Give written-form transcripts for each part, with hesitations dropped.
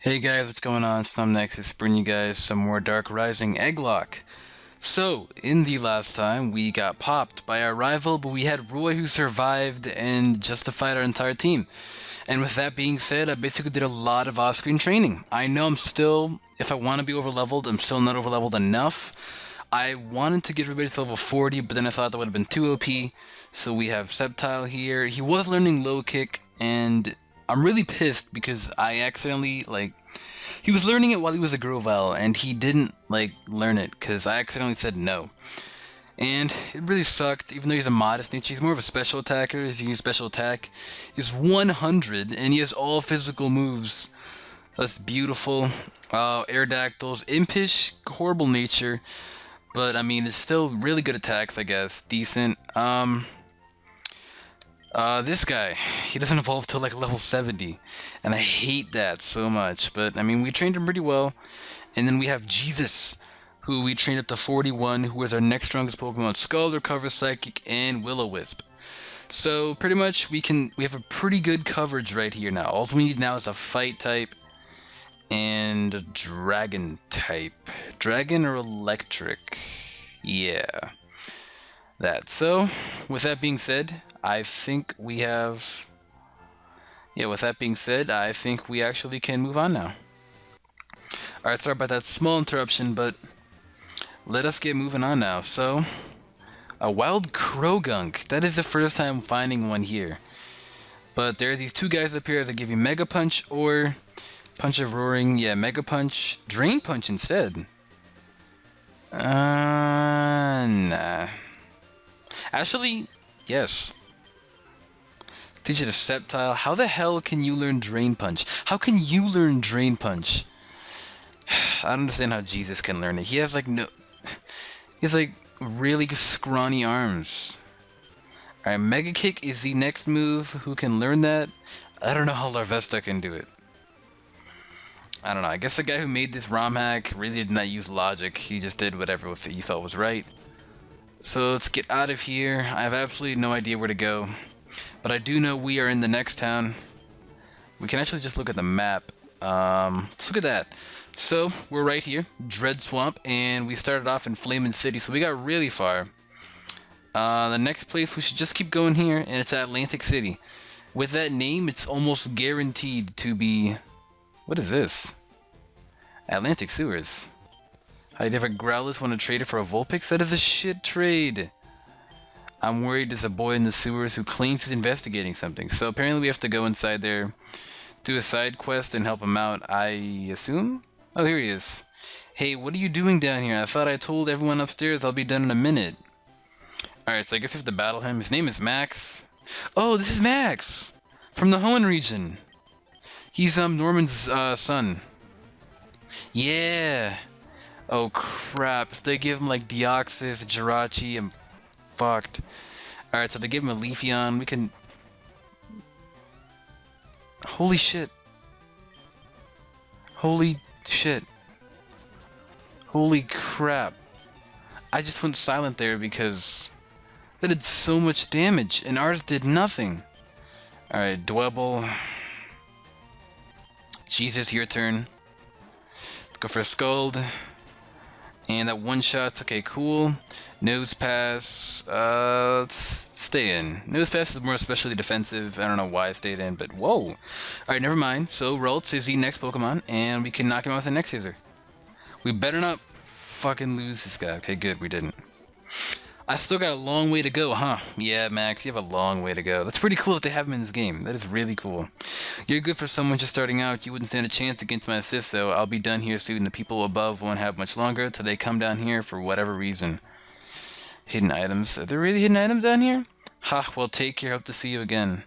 Hey guys, what's going on? It's NumbNexus bringing you guys some more Dark Rising Egglocke. So, in the last time, we got popped by our rival, but we had Roy who survived and justified our entire team. And with that being said, I basically did a lot of off-screen training. I know I'm still, if I want to be overleveled, I'm still not overleveled enough. I wanted to get everybody to level 40, but then I thought that would have been too OP. So we have Sceptile here. He was learning low kick, and I'm really pissed because I accidentally, he was learning it while he was a Grovyle, and he didn't, learn it because I accidentally said no. And it really sucked, even though he's a modest nature. He's more of a special attacker. His using special attack is 100, and he has all physical moves. That's beautiful. Aerodactyls, impish, horrible nature. But, I mean, it's still really good attacks, I guess. Decent. This guy, he doesn't evolve till like level 70, and I hate that so much, but I mean, we trained him pretty well. And then we have Jesus, who we trained up to 41, who is our next strongest Pokemon: Skull, Recover, Psychic, and Will-O-Wisp. So pretty much we have a pretty good coverage right here now. All we need now is a fight type and a dragon type. Dragon or electric? Yeah. That. So, with that being said, I think we have... Yeah, with that being said, I think we actually can move on now. Alright, sorry about that small interruption, but let us get moving on now. So, a wild Krogunk. That is the first time finding one here. But there are these two guys up here that give you Mega Punch or Punch of Roaring. Yeah, Mega Punch. Drain Punch instead. Nah. Actually, yes. Teach it a Sceptile. How the hell can you learn Drain Punch? How can you learn Drain Punch? I don't understand how Jesus can learn it. He has really scrawny arms. Alright, Mega Kick is the next move. Who can learn that? I don't know how Larvesta can do it. I don't know. I guess the guy who made this ROM hack really did not use logic. He just did whatever he felt was right. So let's get out of here. I have absolutely no idea where to go. But I do know we are in the next town. We can actually just look at the map. Let's look at that. So, we're right here, Dread Swamp, and we started off in Flamin' City, so we got really far. The next place, we should just keep going here, and it's Atlantic City. With that name, it's almost guaranteed to be... What is this? Atlantic Sewers. I'd ever Growlithe want to trade it for a Vulpix? That is a shit trade. I'm worried there's a boy in the sewers who claims he's investigating something. So apparently we have to go inside there, do a side quest, and help him out, I assume? Oh, here he is. Hey, what are you doing down here? I thought I told everyone upstairs I'll be done in a minute. Alright, so I guess we have to battle him. His name is Max. Oh, this is Max! From the Hoenn region. He's Norman's son. Yeah! Oh crap, if they give him like Deoxys, Jirachi, I'm fucked. Alright, so they give him a Leafeon, we can... Holy shit. Holy shit. Holy crap. I just went silent there because that did so much damage and ours did nothing. Alright, Dwebble. Jesus, your turn. Let's go for a Scald. And that one shot's okay, cool. Nose Pass, let's stay in. Nose Pass is more especially defensive. I don't know why I stayed in, but whoa. Alright, never mind. So, Ralts is the next Pokemon, and we can knock him out with the next scissor. We better not fucking lose this guy. Okay, good, we didn't. I still got a long way to go, huh? Yeah, Max, you have a long way to go. That's pretty cool that they have him in this game. That is really cool. You're good for someone just starting out. You wouldn't stand a chance against my assist, though. I'll be done here soon. The people above won't have much longer till they come down here for whatever reason. Hidden items. Are there really hidden items down here? Ha, well, take care. Hope to see you again.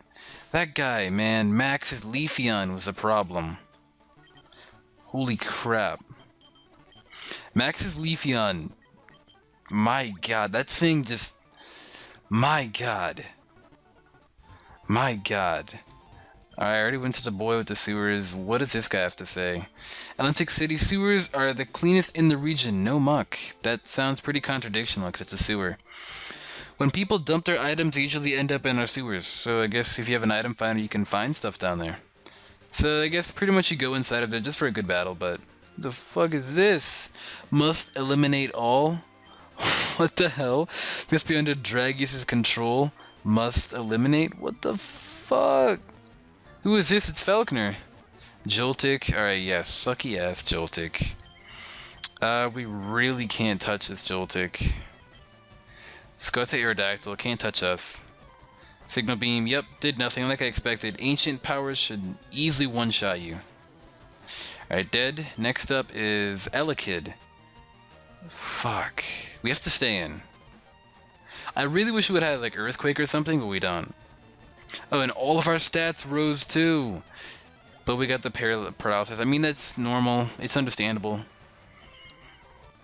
That guy, man. Max's Leafeon was a problem. Holy crap. Max's Leafeon... My god, that thing just... My god. My god. Alright, I already went to the boy with the sewers. What does this guy have to say? Atlantic City sewers are the cleanest in the region. No muck. That sounds pretty contradictional because it's a sewer. When people dump their items, they usually end up in our sewers. So I guess if you have an item finder, you can find stuff down there. So I guess pretty much you go inside of it just for a good battle, but the fuck is this? Must eliminate all? What the hell? Must be under Dragius's control. Must eliminate? What the fuck? Who is this? It's Falconer. Joltik. Alright, yeah, sucky ass Joltik. We really can't touch this Joltik. Let's go to Aerodactyl. Can't touch us. Signal Beam. Yep, did nothing like I expected. Ancient Powers should easily one-shot you. Alright, dead. Next up is Elekid. Fuck. We have to stay in. I really wish we would have like Earthquake or something, but we don't. Oh, and all of our stats rose too. But we got the paralysis. I mean, that's normal. It's understandable.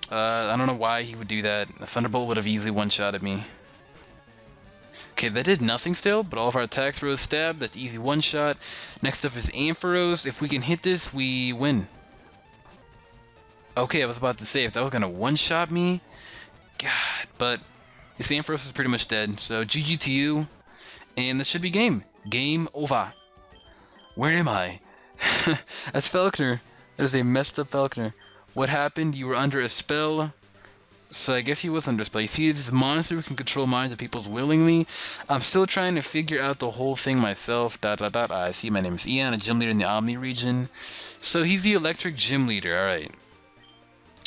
I don't know why he would do that. A Thunderbolt would have easily one-shotted me. Okay, that did nothing still, but all of our attacks rose stab. That's easy one-shot. Next up is Ampharos. If we can hit this, we win. Okay, I was about to say, if that was going to one-shot me... God, but this Ampharos is pretty much dead. So, GG to you. And that should be game. Game over. Where am I? That's Falconer. That is a messed up Falconer. What happened? You were under a spell. So I guess he was under a spell. You see, this monster who can control minds of people willingly. I'm still trying to figure out the whole thing myself. I see, my name is Ian, a gym leader in the Omni region. So he's the electric gym leader, alright.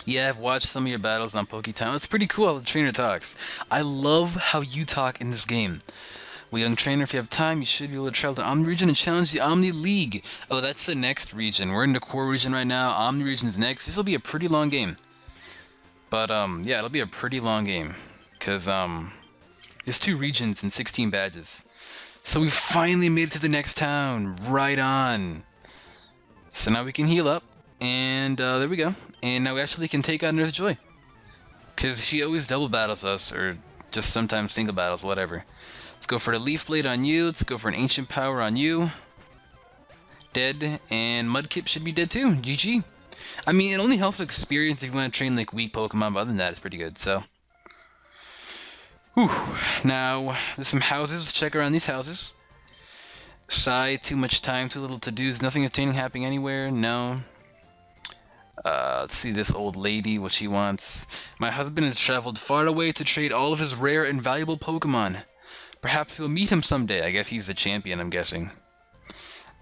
Yeah, I've watched some of your battles on PokeTown. It's pretty cool how the trainer talks. I love how you talk in this game. Well, young trainer, if you have time, you should be able to travel to Omni region and challenge the Omni League. Oh, that's the next region. We're in the core region right now. Omni region's next. This will be a pretty long game. But, yeah, it'll be a pretty long game. Because, there's 2 regions and 16 badges. So we finally made it to the next town. Right on. So now we can heal up. And, there we go. And now we actually can take on Nurse Joy. Because she always double battles us. Or just sometimes single battles, whatever. Let's go for the Leaf Blade on you. Let's go for an Ancient Power on you. Dead. And Mudkip should be dead too. GG. I mean, it only helps experience if you want to train like weak Pokemon, but other than that, it's pretty good, so. Whew. Now, there's some houses. Let's check around these houses. Sigh, too much time, too little to do. Is nothing entertaining happening anywhere? No. Let's see this old lady, what she wants. My husband has traveled far away to trade all of his rare and valuable Pokemon. Perhaps we'll meet him someday. I guess he's the champion, I'm guessing.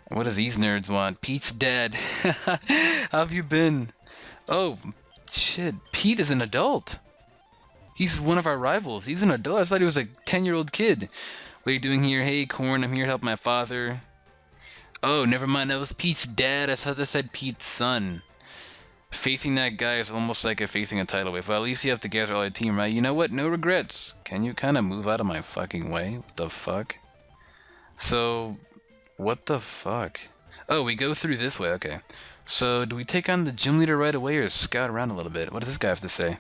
What does these nerds want? Pete's dead. How have you been? Oh, shit. Pete is an adult. He's one of our rivals. He's an adult. I thought he was a 10-year-old kid. What are you doing here? Hey, Corn, I'm here to help my father. Oh, never mind. That was Pete's dad. I thought that said Pete's son. Facing that guy is almost like facing a tidal wave. Well, at least you have to gather all your team, right? You know what? No regrets. Can you kind of move out of my fucking way? What the fuck? So, what the fuck? Oh, we go through this way. Okay. So, do we take on the gym leader right away or scout around a little bit? What does this guy have to say?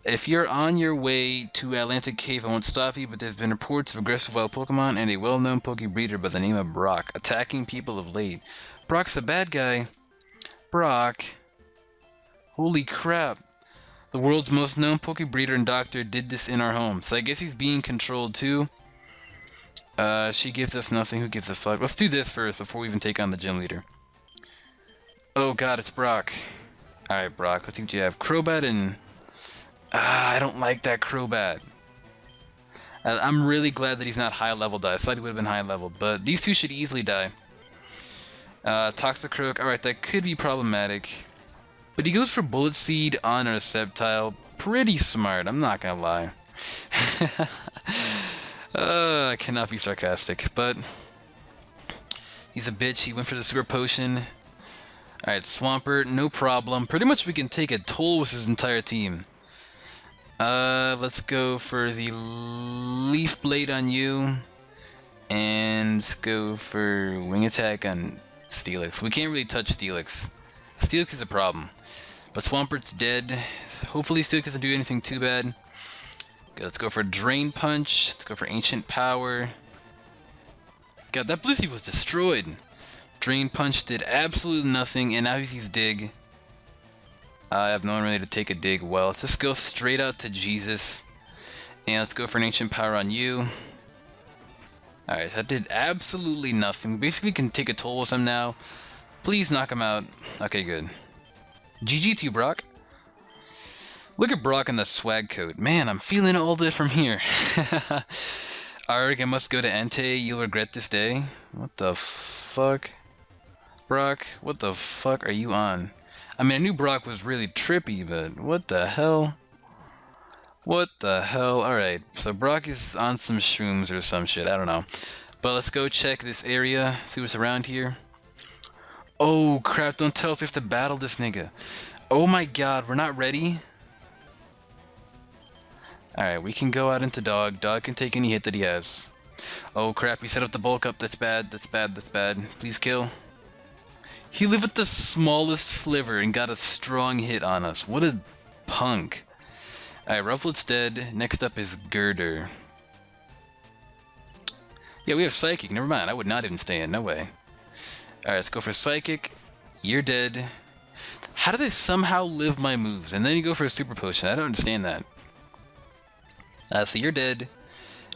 If you're on your way to Atlantic Cave, I won't stop you, but there's been reports of aggressive wild Pokemon and a well-known Poke breeder by the name of Brock attacking people of late. Brock's a bad guy. Brock. Holy crap. The world's most known Poke breeder and doctor did this in our home. So I guess he's being controlled too. She gives us nothing. Who gives a fuck? Let's do this first before we even take on the gym leader. Oh god, it's Brock. Alright, Brock. Let's see what you have. Crobat and... I don't like that Crobat. I'm really glad that he's not high level die. I thought he would have been high level, but these two should easily die. Toxicroak, alright, that could be problematic. But he goes for Bullet Seed on our Sceptile. Pretty smart, I'm not gonna lie. I cannot be sarcastic, but... he's a bitch, he went for the Super Potion. Alright, Swampert, no problem. Pretty much we can take a toll with his entire team. Let's go for the Leaf Blade on you. And go for Wing Attack on Steelix. We can't really touch Steelix. Steelix is a problem. But Swampert's dead. Hopefully Steelix doesn't do anything too bad. Okay, let's go for Drain Punch. Let's go for Ancient Power. God, that Blissey was destroyed. Drain Punch did absolutely nothing, and now he sees Dig. I have no one really to take a dig. Well, let's just go straight out to Jesus. And let's go for an Ancient Power on you. Alright, so that did absolutely nothing. We basically can take a toll with him now. Please knock him out. Okay, good. GG to you, Brock. Look at Brock in the swag coat. Man, I'm feeling all this from here. Arg, I must go to Entei. You'll regret this day. What the fuck? Brock, what the fuck are you on? I mean, I knew Brock was really trippy, but what the hell? What the hell? Alright, so Brock is on some shrooms or some shit. I don't know. But let's go check this area, see what's around here. Oh, crap, don't tell if we have to battle this nigga. Oh my god, we're not ready? Alright, we can go out into Dog. Dog can take any hit that he has. Oh crap, we set up the bulk up. That's bad, that's bad, that's bad. Please kill. He lived with the smallest sliver and got a strong hit on us. What a punk. Alright, Rufflet's dead. Next up is Girder. Yeah, we have Psychic. Never mind, I would not even stay in. No way. Alright, let's go for Psychic. You're dead. How do they somehow live my moves? And then you go for a Super Potion. I don't understand that. So you're dead.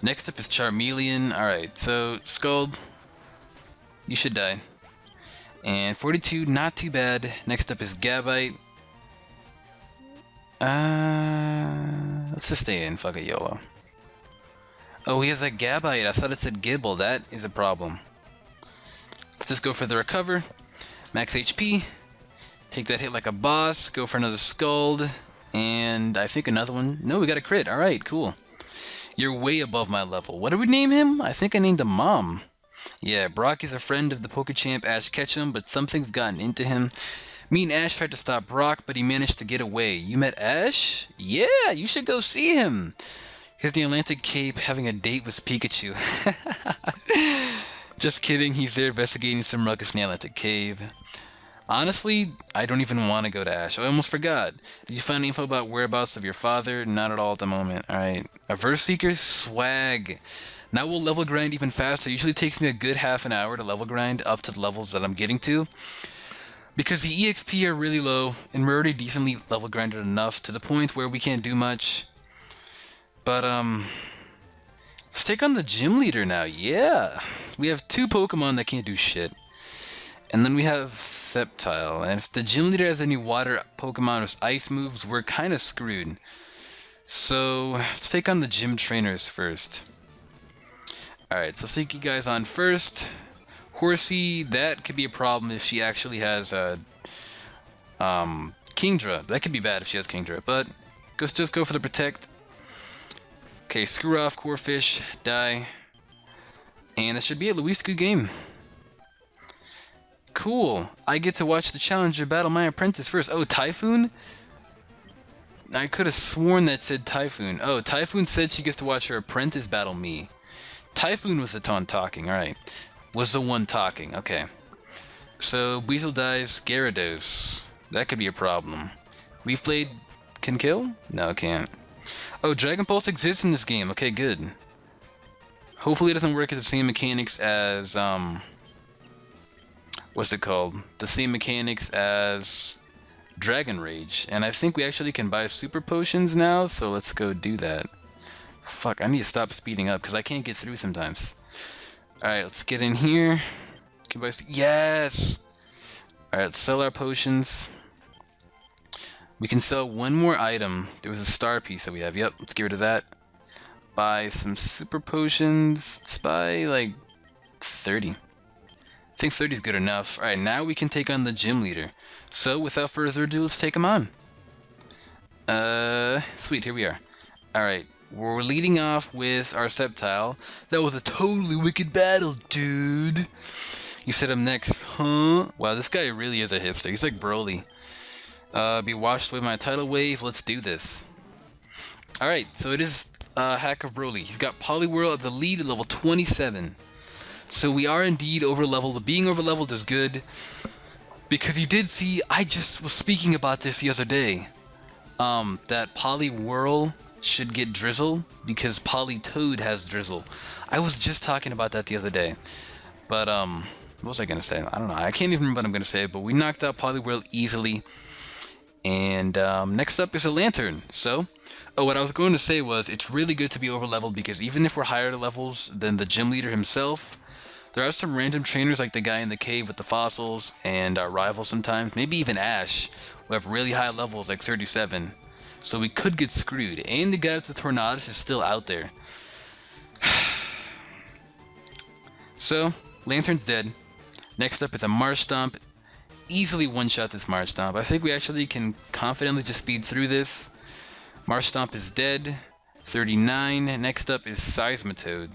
Next up is Charmeleon. Alright, so Scald. You should die. And 42, not too bad. Next up is Gabite. Let's just stay in. Fuck it, YOLO. Oh, he has a Gabite. I thought it said Gibble. That is a problem. Let's just go for the Recover. Max HP. Take that hit like a boss. Go for another Scald. And I think another one. No, we got a crit. Alright, cool. You're way above my level. What did we name him? I think I named him Mom. Yeah, Brock is a friend of the Pokechamp Ash Ketchum, but something's gotten into him. Me and Ash tried to stop Brock, but he managed to get away. You met Ash? Yeah, you should go see him. He's at the Atlantic Cape having a date with Pikachu. Just kidding, he's there investigating some ruckus in the Atlantic Cave. Honestly, I don't even want to go to Ash. I almost forgot. Did you find info about whereabouts of your father? Not at all at the moment. Alright. Averse Seeker swag. Now we'll level grind even faster. It usually takes me a good half an hour to level grind up to the levels that I'm getting to. Because the EXP are really low, and we're already decently level grinded enough to the point where we can't do much. But, let's take on the gym leader now. Yeah! We have 2 Pokemon that can't do shit. And then we have Sceptile. And if the gym leader has any water Pokemon with ice moves, we're kind of screwed. So, let's take on the gym trainers first. Alright, so take you guys on first. Horsey, that could be a problem if she actually has Kingdra. That could be bad if she has Kingdra, but just go for the Protect. Okay, screw off, Corphish, die. And that should be it. Luis, good game. Cool. I get to watch the Challenger battle my apprentice first. Oh, Typhoon? I could have sworn that said Typhoon. Oh, Typhoon said she gets to watch her apprentice battle me. Typhoon was the one talking, alright. Was the one talking, okay. So, Weasel dies, Gyarados. That could be a problem. Leaf Blade can kill? No, it can't. Oh, Dragon Pulse exists in this game. Okay, good. Hopefully it doesn't work as the same mechanics as, what's it called? The same mechanics as Dragon Rage. And I think we actually can buy Super Potions now, so let's go do that. Fuck, I need to stop speeding up, because I can't get through sometimes. Alright, let's get in here. Can buy yes! Alright, let's sell our potions. We can sell one more item. There was a star piece that we have. Yep, let's get rid of that. Buy some super potions. Let's buy, like, 30. I think 30 is good enough. Alright, now we can take on the gym leader. So, without further ado, let's take him on. Sweet, here we are. Alright, we're leading off with our Sceptile. That was a totally wicked battle, dude. You said I'm next, huh? Wow, this guy really is a hipster. He's like Broly. Be washed away my tidal wave. Let's do this. Alright, so it is Hack of Broly. He's got Poliwhirl at the lead at level 27. So we are indeed over-leveled. Being over-leveled is good. Because you did see, I just was speaking about this the other day. That Poliwhirl should get Drizzle because Politoed has Drizzle. I was just talking about that the other day. But, what was I gonna say? I don't know. I can't even remember what I'm gonna say, but we knocked out Poliwhirl easily. And next up is a Lantern. So, oh, what I was going to say was it's really good to be over-leveled because even if we're higher levels than the gym leader himself, there are some random trainers like the guy in the cave with the fossils and our rival sometimes, maybe even Ash, who have really high levels like 37. So we could get screwed. And the guy with the Tornadus is still out there. So, Lantern's dead. Next up is a Marsh Stomp. Easily one-shot this Marsh Stomp. I think we actually can confidently just speed through this. Marsh Stomp is dead. 39. Next up is Seismitoad.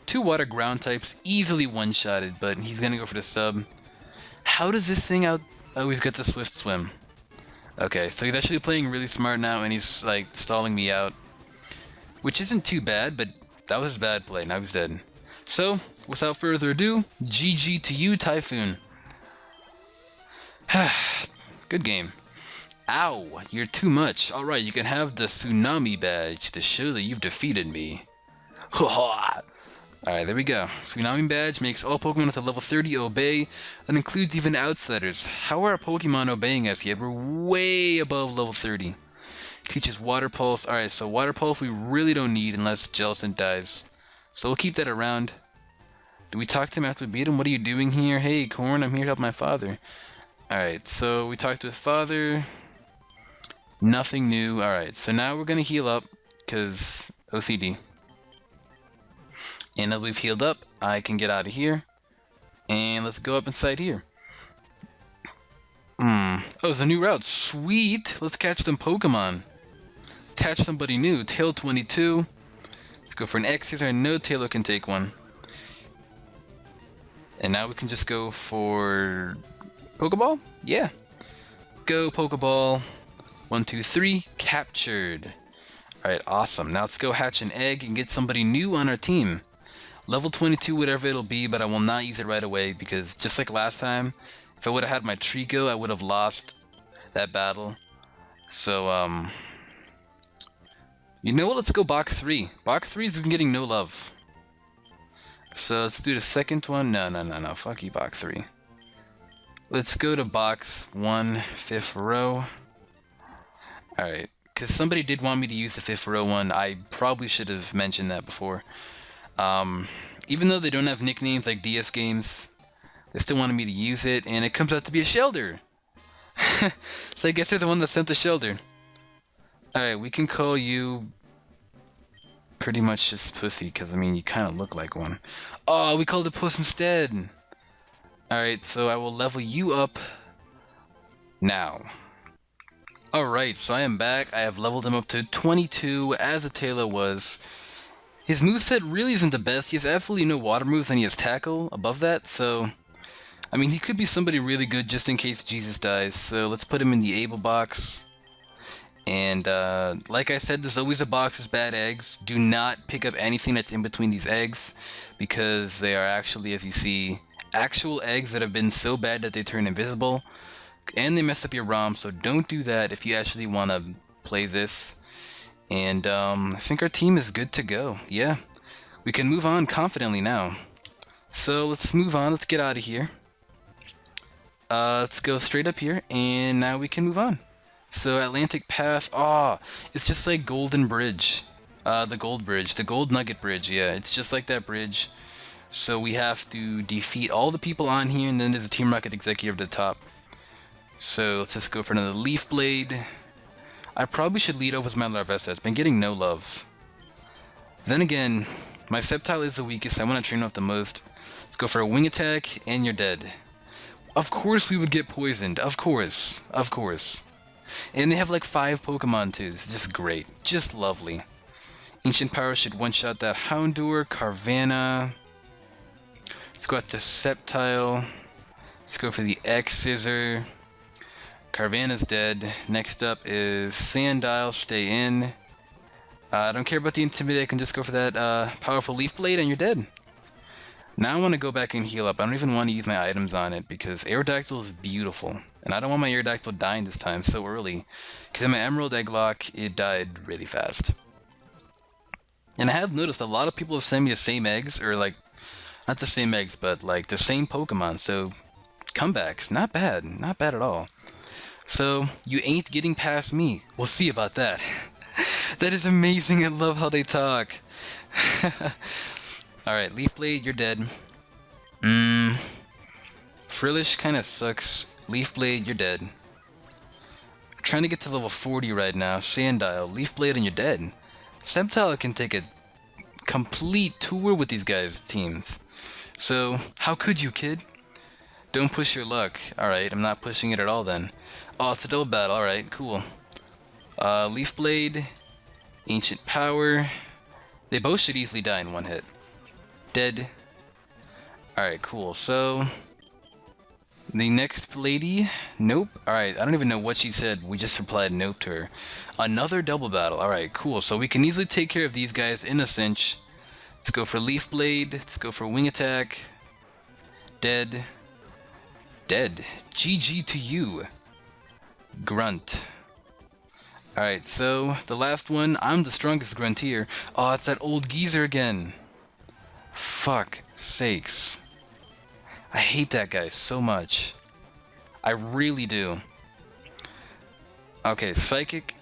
2 water ground types, easily one-shotted, but he's gonna go for the sub. How does this thing out? Oh, he's got the Swift Swim. Okay, so he's actually playing really smart now, and he's like stalling me out, which isn't too bad, but that was a bad play. Now he's dead. So, without further ado, GG to you, Typhoon. Good game. Ow, you're too much. Alright, you can have the Tsunami badge to show that you've defeated me. Alright, there we go. Tsunami badge makes all Pokemon with a level 30 obey, and includes even outsiders. How are our Pokemon obeying us yet? We're way above level 30. Teaches Water Pulse. Alright, so Water Pulse we really don't need unless Jellicent dies. So we'll keep that around. Do we talk to him after we beat him? What are you doing here? Hey, Corn, I'm here to help my father. Alright, so we talked to his father. Nothing new. Alright, so now we're going to heal up, because OCD. And now we've healed up, I can get out of here. And let's go up inside here. Oh, it's a new route. Sweet! Let's catch some Pokemon. Attach somebody new. Tail 22. Let's go for an X here. I know Taylor can take one. And now we can just go for Pokeball? Yeah. Go Pokeball. 1, 2, 3. Captured. Alright, awesome. Now let's go hatch an egg and get somebody new on our team. Level 22, whatever it'll be, but I will not use it right away because just like last time, if I would have had my Trico, I would have lost that battle. So, you know what? Let's go box 3. Box 3 is getting no love. So let's do the second one. No. Fuck you, box 3. Let's go to box 1, 5th row. Alright, because somebody did want me to use the 5th row one. I probably should have mentioned that before. Even though they don't have nicknames like DS games, they still wanted me to use it, and it comes out to be a Shelder! So I guess they're the one that sent the Shelder. Alright, we can call you pretty much just Pussy, because I mean, you kind of look like one. Oh, we called it Puss instead! Alright, so I will level you up now. Alright, so I am back. I have leveled him up to 22, as a Taylor was. His moveset really isn't the best. He has absolutely no water moves, and he has Tackle above that, so... I mean, he could be somebody really good just in case Jesus dies, so let's put him in the Able box. And, like I said, there's always a box of bad eggs. Do not pick up anything that's in between these eggs, because they are actually, as you see, actual eggs that have been so bad that they turn invisible. And they mess up your ROM, so don't do that if you actually want to play this. And I think our team is good to go. Yeah, we can move on confidently now. So let's move on. Let's get out of here. Let's go straight up here, and now we can move on. So Atlantic Path. It's just like Golden Bridge. The Gold Bridge. The Gold Nugget Bridge. Yeah, it's just like that bridge. So we have to defeat all the people on here, and then there's a Team Rocket executive at the top. So let's just go for another Leaf Blade. I probably should lead off with my Larvesta. It's been getting no love. Then again, my Sceptile is the weakest. I want to train up the most. Let's go for a Wing Attack, and you're dead. Of course we would get poisoned. Of course. Of course. And they have like 5 Pokemon too. It's just great. Just lovely. Ancient Power should one-shot that Houndour. Carvanha. Let's go at the Sceptile. Let's go for the X-Scissor. Carvanha's dead. Next up is Sandile. Stay in. I don't care about the Intimidate. I can just go for that powerful Leaf Blade, and you're dead. Now I want to go back and heal up. I don't even want to use my items on it because Aerodactyl is beautiful. And I don't want my Aerodactyl dying this time so early. Because in my Emerald Egglocke, it died really fast. And I have noticed a lot of people have sent me the same eggs, or like, not the same eggs, but like the same Pokemon. So, comebacks, not bad. Not bad at all. So, you ain't getting past me. We'll see about that. That is amazing. I love how they talk. Alright, Leaf Blade, you're dead. Frillish kinda sucks. Leaf Blade, you're dead. Trying to get to level 40 right now. Sandile, Leaf Blade, and you're dead. Sceptile can take a complete tour with these guys' teams. So, how could you, kid? Don't push your luck. Alright, I'm not pushing it at all then. Oh, it's a double battle. Alright, cool. Leaf Blade, Ancient Power. They both should easily die in one hit. Dead. Alright, cool. So, the next lady, nope. Alright, I don't even know what she said. We just replied nope to her. Another double battle. Alright, cool. So we can easily take care of these guys in a cinch. Let's go for Leaf Blade. Let's go for Wing Attack. Dead. Dead. GG to you. Grunt. Alright, so the last one. I'm the strongest grunt here. Oh, it's that old geezer again. Fuck sakes. I hate that guy so much. I really do. Okay, Psychic,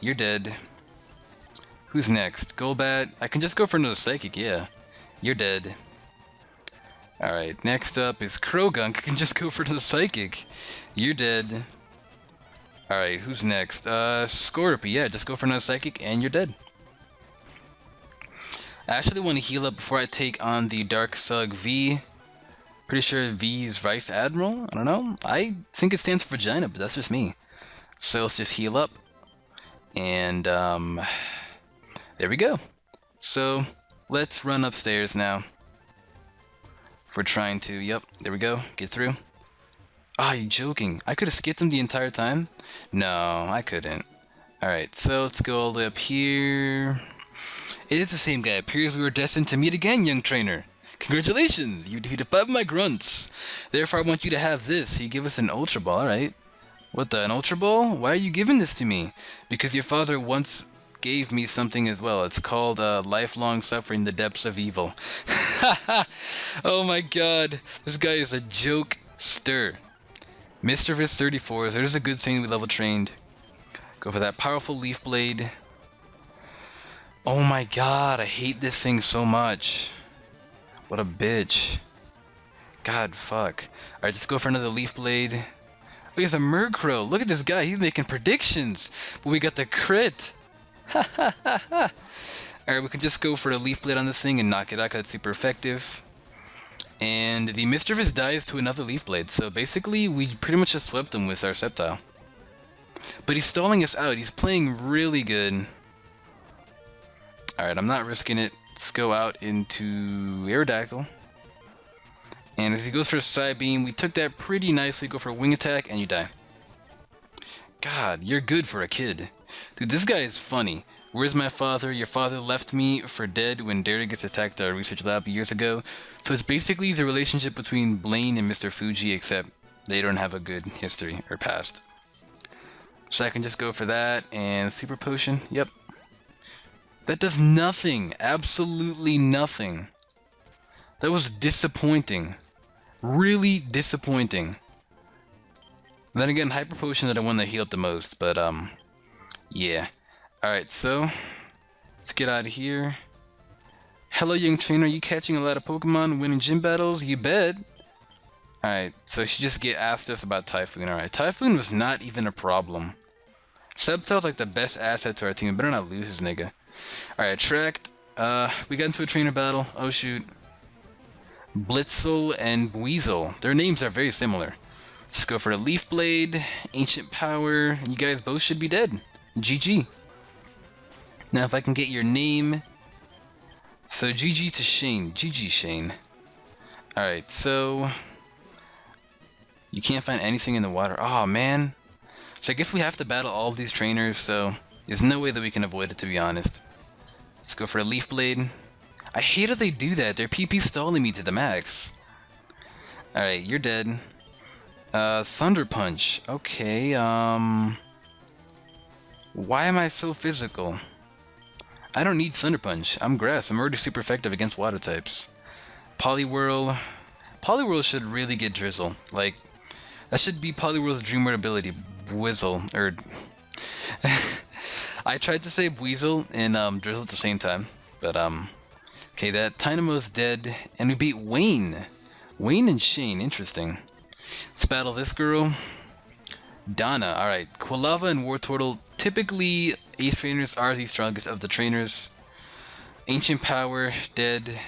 you're dead. Who's next? Golbat. I can just go for another Psychic, yeah. You're dead. Alright, next up is Krogunk. I can just go for another Psychic. You're dead. Alright, who's next? Scorpy, yeah, just go for another Psychic and you're dead. I actually want to heal up before I take on the Dark Sug V. Pretty sure V is Vice Admiral? I don't know. I think it stands for Vagina, but that's just me. So let's just heal up. And, there we go. So, let's run upstairs now. If we're trying to, yep, there we go, get through. Ah, you joking? I could have skipped him the entire time? No, I couldn't. Alright, so let's go all the way up here. It is the same guy. It appears we were destined to meet again, young trainer. Congratulations! You defeated 5 of my grunts. Therefore, I want you to have this. You give us an Ultra Ball, alright. What the, an Ultra Ball? Why are you giving this to me? Because your father once gave me something as well. It's called lifelong suffering, the depths of evil. Oh my god. This guy is a joke-ster. Mischievous 34. There's a good thing we level trained. Go for that powerful Leaf Blade. Oh my god, I hate this thing so much. What a bitch. God, fuck. Alright, just go for another Leaf Blade. Oh, he has a Murkrow. Look at this guy. He's making predictions. But we got the crit. Ha ha ha ha. Alright, we can just go for a Leaf Blade on this thing and knock it out because it's super effective. And the Mischievous dies to another Leaf Blade. So basically, we pretty much just swept him with our Sceptile. But he's stalling us out. He's playing really good. Alright, I'm not risking it. Let's go out into Aerodactyl. And as he goes for a Side Beam, we took that pretty nicely. Go for a Wing Attack, and you die. God, you're good for a kid. Dude, this guy is funny. Where's my father? Your father left me for dead when Derry gets attacked at our research lab years ago. So it's basically the relationship between Blaine and Mr. Fuji, except they don't have a good history or past. So I can just go for that and Super Potion. Yep. That does nothing. Absolutely nothing. That was disappointing. Really disappointing. Then again, Hyper Potion that I want to heal up the most, but yeah. Alright, so let's get out of here. Hello, young trainer. Are you catching a lot of Pokemon, winning gym battles? You bet. Alright, so she just asked us about Typhoon. Alright, Typhoon was not even a problem. Sceptile's like the best asset to our team. We better not lose this nigga. Alright, Attract. We got into a trainer battle. Oh shoot. Blitzel and Weasel. Their names are very similar. Let's go for a Leaf Blade, Ancient Power, and you guys both should be dead. GG. Now if I can get your name. So GG to Shane. GG Shane. Alright, so you can't find anything in the water. Oh man. So I guess we have to battle all of these trainers, so there's no way that we can avoid it, to be honest. Let's go for a Leaf Blade. I hate how they do that. Their PP stalling me to the max. Alright, you're dead. Thunder Punch. Okay, why am I so physical? I don't need Thunder Punch. I'm grass. I'm already super effective against water types. Poliwhirl. Poliwhirl should really get Drizzle. Like, that should be Poliwhirl's Dream Word ability. Bwizzle, or I tried to say Bweasel and Drizzle at the same time, but okay, that Dynamo's dead, and we beat Wayne. Wayne and Shane, interesting. Let's battle this girl. Donna, alright. Quilava and Wartortle, typically Ace trainers are the strongest of the trainers. Ancient Power, dead.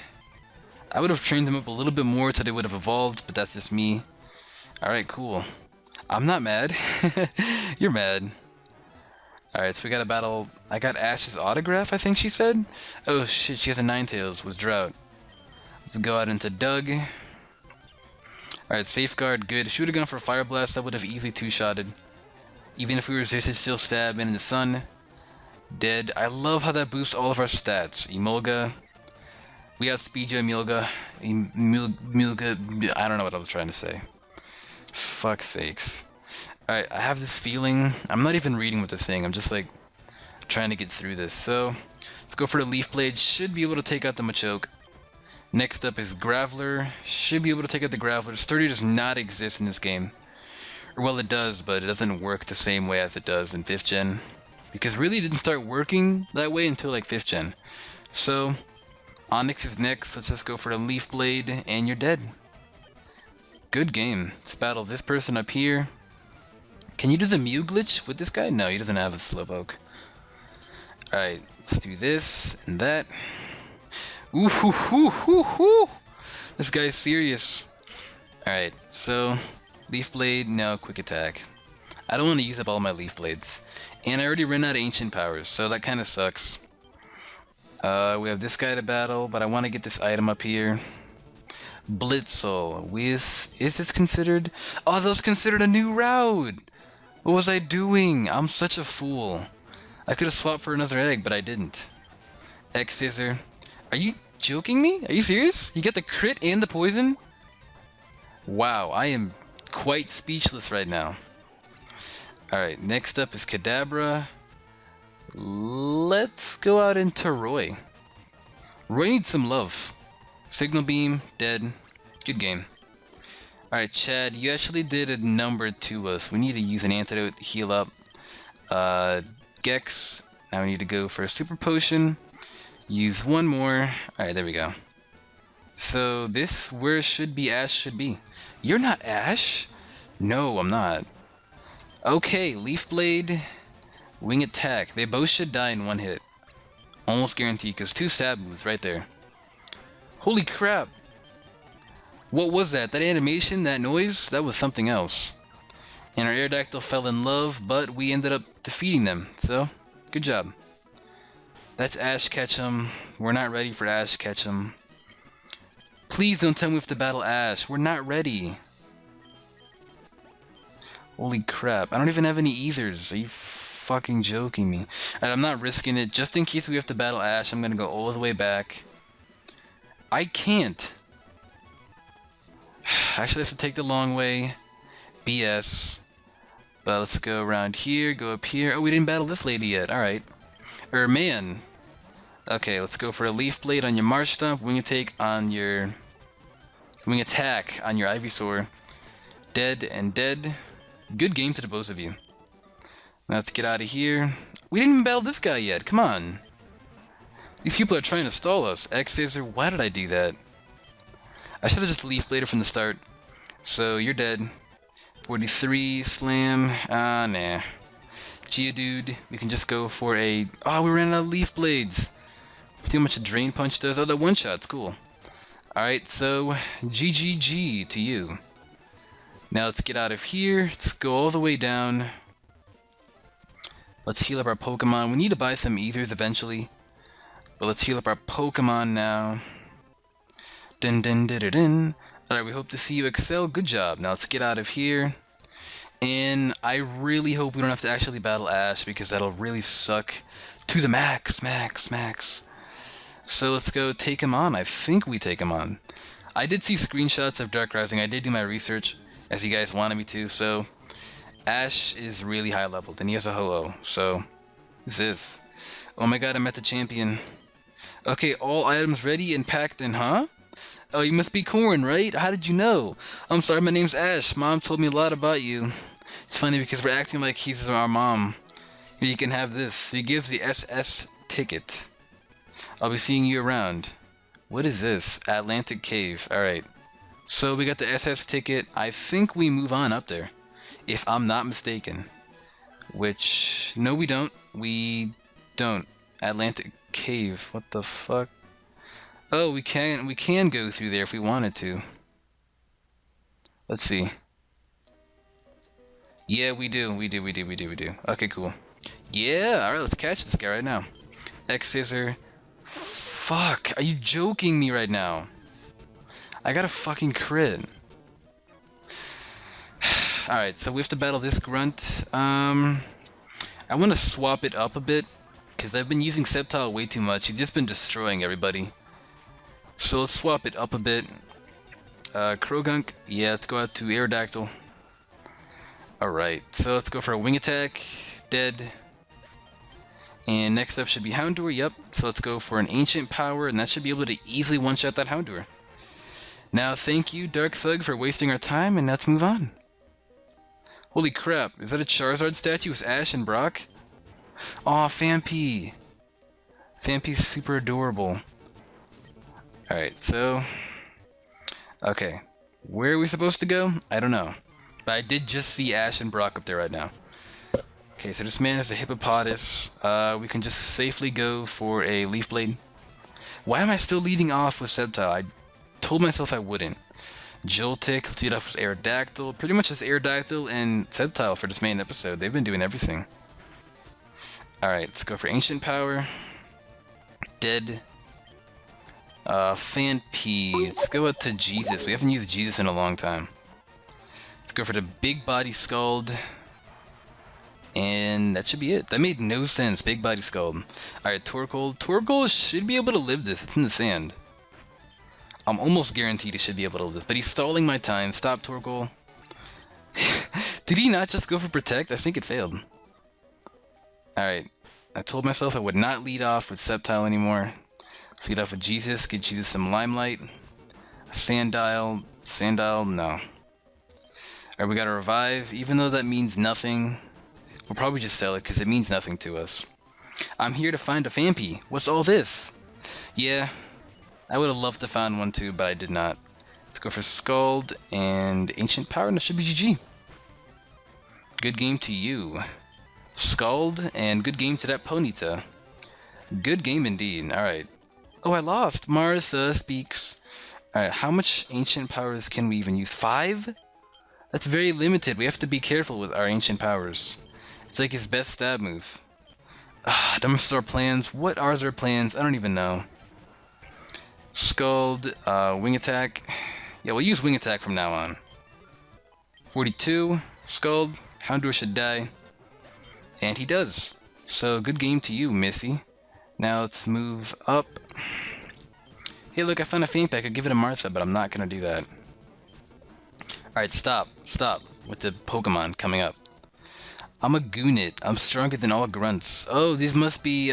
I would have trained them up a little bit more till they would have evolved, but that's just me. Alright, cool. I'm not mad. You're mad. Alright, so we got a battle. I got Ash's autograph, I think she said? Oh shit, she has a Ninetales with Drought. Let's go out into Doug. Alright, Safeguard, good. Should have gone for Fire Blast, that would have easily two-shotted. Even if we resisted, still stab in the sun. Dead. I love how that boosts all of our stats. Emolga. We outspeed you, Emolga. Emolga. I don't know what I was trying to say. Fuck's sakes. Alright, I have this feeling. I'm not even reading what they're saying. I'm just like trying to get through this. So, let's go for the Leaf Blade. Should be able to take out the Machoke. Next up is Graveler. Should be able to take out the Graveler. Sturdy does not exist in this game. Or, well, it does, but it doesn't work the same way as it does in 5th gen. Because really it didn't start working that way until like 5th gen. So, Onyx is next. Let's just go for the Leaf Blade, and you're dead. Good game. Let's battle this person up here. Can you do the Mew glitch with this guy? No, he doesn't have a Slowpoke. Alright, let's do this and that. Ooh, hoo, hoo, hoo, hoo. This guy's serious. Alright, so Leaf Blade, no, Quick Attack. I don't want to use up all my Leaf Blades. And I already ran out of Ancient Powers, so that kind of sucks. We have this guy to battle, but I want to get this item up here. Blitzel. Is this considered? Oh, that was considered a new route! What was I doing? I'm such a fool. I could have swapped for another egg, but I didn't. X-Scissor. Are you joking me? Are you serious? You get the crit and the poison? Wow, I am quite speechless right now. Alright, next up is Kadabra. Let's go out into Roy. Roy needs some love. Signal Beam, dead. Good game. Alright, Chad, you actually did a number to us. We need to use an antidote to heal up. Gex. Now we need to go for a Super Potion. Use one more. Alright, there we go. So this, where should be Ash should be. You're not Ash? No, I'm not. Okay, Leaf Blade, Wing Attack. They both should die in one hit. Almost guaranteed, because 2 stab moves right there. Holy crap! What was that? That animation? That noise? That was something else. And our Aerodactyl fell in love, but we ended up defeating them. So, good job. That's Ash Ketchum. We're not ready for Ash Ketchum. Please don't tell me we have to battle Ash. We're not ready. Holy crap. I don't even have any ethers. Are you fucking joking me? Alright, I'm not risking it. Just in case we have to battle Ash, I'm gonna go all the way back. I can't. Actually, I have to take the long way. BS. But let's go around here, go up here. Oh, we didn't battle this lady yet. Alright. Man. Okay, let's go for a Leaf Blade on your Marsh Stomp. Wing Attack on your... Wing Attack on your Ivysaur. Dead and dead. Good game to the both of you. Now let's get out of here. We didn't even battle this guy yet. Come on. These people are trying to stall us. X-Scissor, why did I do that? I should have just Leaf Bladed from the start. So, you're dead. 43, Slam. Ah, nah. Geodude, we can just go for a... Oh, we ran out of Leaf Blades. See how much a Drain Punch does? Oh, that one-shot's cool. Alright, so, GGG to you. Now let's get out of here. Let's go all the way down. Let's heal up our Pokemon. We need to buy some ethers eventually. But let's heal up our Pokemon now. Dun dun dun dun dun. Alright, we hope to see you excel. Good job. Now let's get out of here. And I really hope we don't have to actually battle Ash, because that'll really suck to the max. So let's go take him on. I think we take him on. I did see screenshots of Dark Rising. I did do my research, as you guys wanted me to. So Ash is really high leveled, and he has a Ho-Oh. So who's this? Oh my god, I met the champion. Okay, all items ready and packed in, huh? Oh, you must be Corn, right? How did you know? I'm sorry, my name's Ash. Mom told me a lot about you. It's funny because we're acting like he's our mom. Here, you can have this. He gives the SS ticket. I'll be seeing you around. What is this? Atlantic Cave. Alright. So we got the SS ticket. I think we move on up there. If I'm not mistaken. Which... No, we don't. We don't. Atlantic Cave. What the fuck? Oh, we can go through there if we wanted to. Let's see. Yeah, we do. Okay, cool. Yeah, alright, let's catch this guy right now. X scissor. Fuck, are you joking me right now? I got a fucking crit. Alright, so we have to battle this grunt. I want to swap it up a bit, because I've been using Sceptile way too much. He's just been destroying everybody. So let's swap it up a bit. Krogunk, yeah, let's go out to Aerodactyl. Alright, so let's go for a wing attack. Dead. And next up should be Houndour, yep. So let's go for an Ancient Power, and that should be able to easily one-shot that Houndour. Now, thank you, Dark Thug, for wasting our time, and let's move on. Holy crap, is that a Charizard statue with Ash and Brock? Aw, Phanpy. Phanpy's super adorable. Alright, so... Okay. Where are we supposed to go? I don't know. But I did just see Ash and Brock up there right now. Okay, so this man is a Hippopotas. We can just safely go for a Leaf Blade. Why am I still leading off with Sceptile? I told myself I wouldn't. Joltik, let's lead off with Aerodactyl. Pretty much just Aerodactyl and Sceptile for this main episode. They've been doing everything. Alright, let's go for Ancient Power. Dead. Phanpy. Let's go out to Jesus. We haven't used Jesus in a long time. Let's go for the Big Body Scald. And that should be it. That made no sense. Big Body Scald. Alright, Torkoal. Torkoal should be able to live this. It's in the sand. I'm almost guaranteed he should be able to live this. But he's stalling my time. Stop, Torkoal. Did he not just go for Protect? I think it failed. Alright. I told myself I would not lead off with Sceptile anymore. Let's lead off with Jesus. Get Jesus some Limelight. Sandile. Sandile, no. Alright, we got a Revive. Even though that means nothing, we'll probably just sell it because it means nothing to us. I'm here to find a Phanpy. What's all this? Yeah, I would have loved to find one too, but I did not. Let's go for Scald and Ancient Power, and that should be GG. Good game to you. Scald, and good game to that Ponyta. Good game indeed. Alright. Oh, I lost. Martha speaks. Alright, how much Ancient Powers can we even use? 5? That's very limited. We have to be careful with our Ancient Powers. It's like his best stab move. Dumbledore plans. What are their plans? I don't even know. Scald, Wing Attack. Yeah, we'll use Wing Attack from now on. 42. Scald. Houndour should die. And he does. So, good game to you, Missy. Now let's move up. Hey, look, I found a Phanpy. I could give it a Martha, but I'm not gonna do that. Alright, stop. Stop with the Pokemon coming up. I'm a Goonit. I'm stronger than all grunts. Oh, these must be,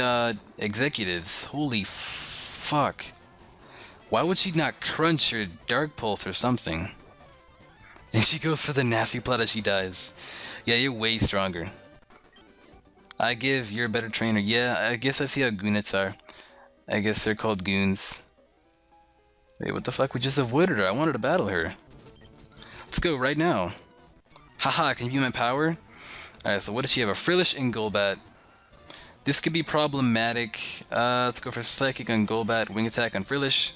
executives. Holy fuck. Why would she not crunch or Dark Pulse or something? And she goes for the nasty plot as she dies. Yeah, you're way stronger. I give, you're a better trainer. Yeah, I guess I see how Goonits are. I guess they're called goons. Wait, what the fuck? We just avoided her. I wanted to battle her. Let's go right now. Haha, can you view my power? Alright, so what does she have? A Frillish and Golbat. This could be problematic. Let's go for Psychic on Golbat, Wing Attack on Frillish.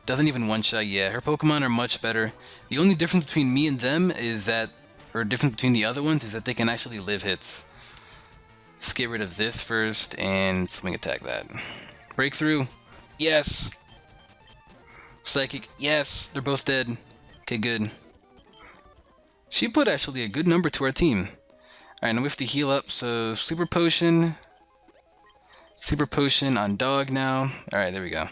Doesn't even one-shot. Yeah, her Pokemon are much better. The only difference between me and them is that, or difference between the other ones, is that they can actually live hits. Let's get rid of this first, and Wing Attack that. Breakthrough. Yes! Psychic. Yes! They're both dead. Okay, good. She put actually a good number to our team. Alright, now we have to heal up, so Super Potion. Super Potion on Dog now. Alright, there we go.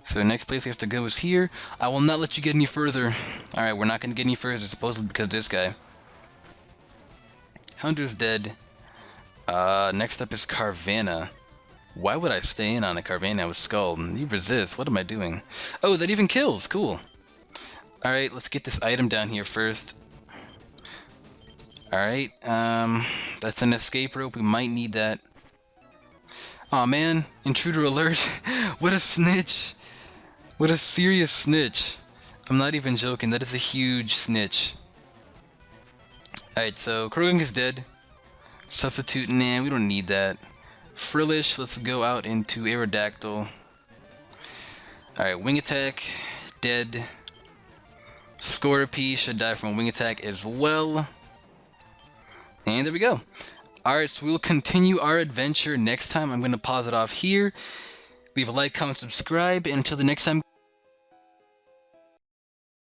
So next place we have to go is here. I will not let you get any further. Alright, we're not going to get any further, supposedly because of this guy. Houndour's dead. Next up is Carvanha. Why would I stay in on a Carvanha with Skull? You resist. What am I doing? Oh, that even kills. Cool. Alright, let's get this item down here first. Alright, that's an escape rope. We might need that. Aw, man. Intruder alert. What a snitch. What a serious snitch. I'm not even joking. That is a huge snitch. Alright, so Krogan is dead. Substitute, nah, we don't need that. Frillish, let's go out into Aerodactyl. Alright, Wing Attack, dead. Scorpy should die from Wing Attack as well. And there we go. Alright, so we'll continue our adventure next time. I'm going to pause it off here. Leave a like, comment, subscribe, and until the next time.